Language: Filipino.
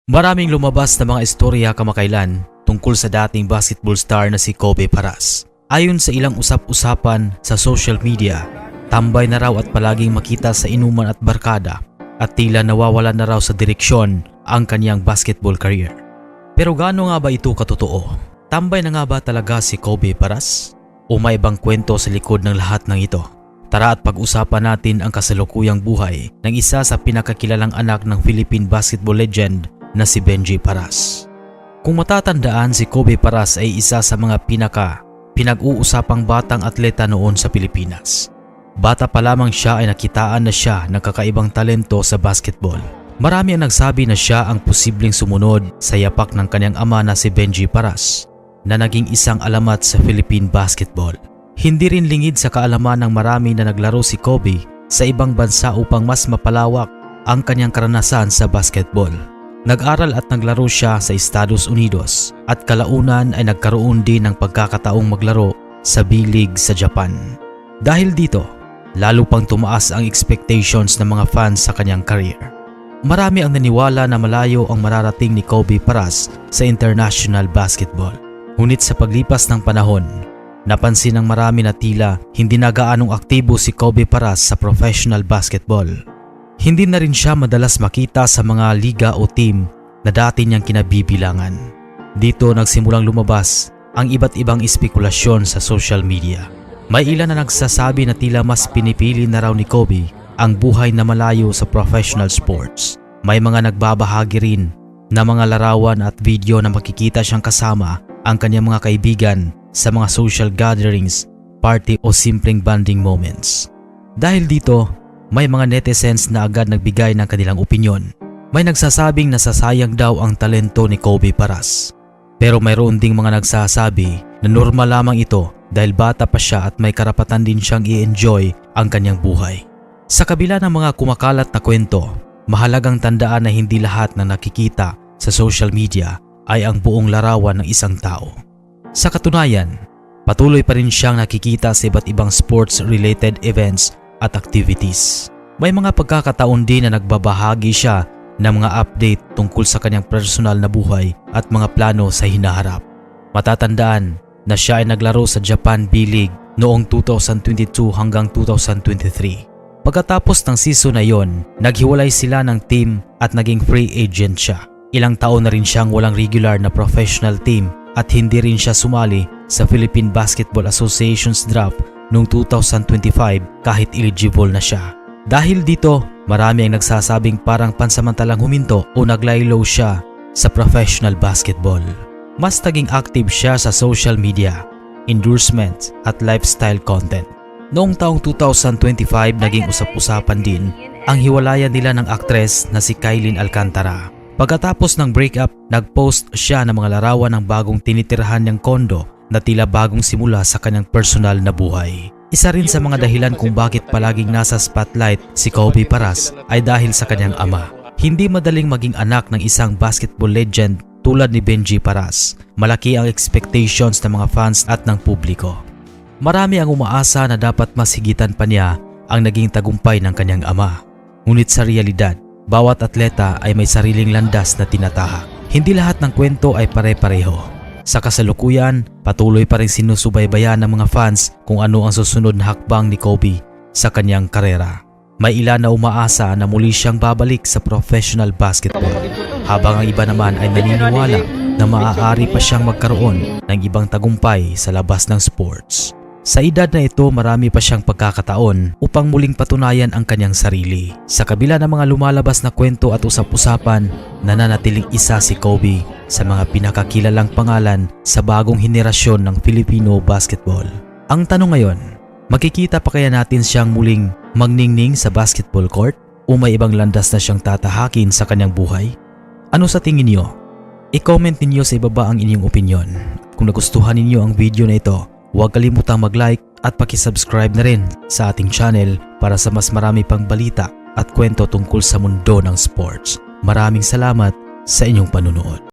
Maraming lumabas na mga istorya kamakailan tungkol sa dating basketball star na si Kobe Paras. Ayon sa ilang usap-usapan sa social media, tambay na raw at palaging makita sa inuman at barkada at tila nawawala na raw sa direksyon ang kanyang basketball career. Pero gaano nga ba ito katotoo? Tambay na nga ba talaga si Kobe Paras? O may ibang kwento sa likod ng lahat ng ito? Tara at pag-usapan natin ang kasalukuyang buhay ng isa sa pinakakilalang anak ng Philippine basketball legend na si Benji Paras. Kung matatandaan, si Kobe Paras ay isa sa mga pinag-uusapang batang atleta noon sa Pilipinas. Bata pa lamang siya ay nakitaan na siya ng kakaibang talento sa basketball. Marami ang nagsabi na siya ang posibleng sumunod sa yapak ng kanyang ama na si Benji Paras, na naging isang alamat sa Philippine basketball. Hindi rin lingid sa kaalaman ng marami na naglaro si Kobe sa ibang bansa upang mas mapalawak ang kanyang karanasan sa basketball. Nag-aral at naglaro siya sa Estados Unidos at kalaunan ay nagkaroon din ng pagkakataong maglaro sa B-League sa Japan. Dahil dito, lalo pang tumaas ang expectations ng mga fans sa kanyang career. Marami ang naniwala na malayo ang mararating ni Kobe Paras sa international basketball. Ngunit sa paglipas ng panahon, napansin ng marami na tila hindi na gaanong aktibo si Kobe Paras sa professional basketball. Hindi na rin siya madalas makita sa mga liga o team na dati niyang kinabibilangan. Dito nagsimulang lumabas ang iba't ibang espekulasyon sa social media. May ilan na nagsasabi na tila mas pinipili na raw ni Kobe ang buhay na malayo sa professional sports. May mga nagbabahagi rin na mga larawan at video na makikita siyang kasama ang kanyang mga kaibigan sa mga social gatherings, party o simpleng bonding moments. Dahil dito, may mga netizens na agad nagbigay ng kanilang opinyon. May nagsasabing nasasayang daw ang talento ni Kobe Paras. Pero mayroon ding mga nagsasabi na normal lamang ito dahil bata pa siya at may karapatan din siyang i-enjoy ang kanyang buhay. Sa kabila ng mga kumakalat na kwento, mahalagang tandaan na hindi lahat na nakikita sa social media ay ang buong larawan ng isang tao. Sa katunayan, patuloy pa rin siyang nakikita sa iba't ibang sports-related events at activities. May mga pagkakataon din na nagbabahagi siya ng mga update tungkol sa kanyang personal na buhay at mga plano sa hinaharap. Matatandaan na siya ay naglaro sa Japan B-League noong 2022 hanggang 2023. Pagkatapos ng season na yon, naghiwalay sila ng team at naging free agent siya. Ilang taon na rin siyang walang regular na professional team at hindi rin siya sumali sa Philippine Basketball Association's draft noong 2025 kahit eligible na siya. Dahil dito, marami ang nagsasabing parang pansamantalang huminto o naglaylo siya sa professional basketball. Mas naging active siya sa social media, endorsement at lifestyle content. Noong taong 2025, naging usap-usapan din ang hiwalayan nila ng aktres na si Kailyn Alcantara. Pagkatapos ng breakup, nag-post siya ng mga larawan ng bagong tinitirahan niyang kondo na tila bagong simula sa kanyang personal na buhay. Isa rin sa mga dahilan kung bakit palaging nasa spotlight si Kobe Paras ay dahil sa kanyang ama. Hindi madaling maging anak ng isang basketball legend tulad ni Benji Paras. Malaki ang expectations ng mga fans at ng publiko. Marami ang umaasa na dapat mas higitan pa niya ang naging tagumpay ng kanyang ama. Ngunit sa realidad, bawat atleta ay may sariling landas na tinatahak. Hindi lahat ng kwento ay pare-pareho. Sa kasalukuyan, patuloy pa rin sinusubaybayan ng mga fans kung ano ang susunod na hakbang ni Kobe sa kanyang karera. May ilan na umaasa na muli siyang babalik sa professional basketball, habang ang iba naman ay naniniwala na maaari pa siyang magkaroon ng ibang tagumpay sa labas ng sports. Sa edad na ito, marami pa siyang pagkakataon upang muling patunayan ang kanyang sarili. Sa kabila ng mga lumalabas na kwento at usap-usapan, nananatiling isa si Kobe sa mga pinakakilalang pangalan sa bagong henerasyon ng Filipino basketball. Ang tanong ngayon, makikita pa kaya natin siyang muling magningning sa basketball court o may ibang landas na siyang tatahakin sa kanyang buhay? Ano sa tingin niyo? I-comment ninyo sa ibaba ang inyong opinion. Kung nagustuhan ninyo ang video na ito, huwag kalimutang mag-like at paki-subscribe na rin sa ating channel para sa mas marami pang balita at kwento tungkol sa mundo ng sports. Maraming salamat sa inyong panunood.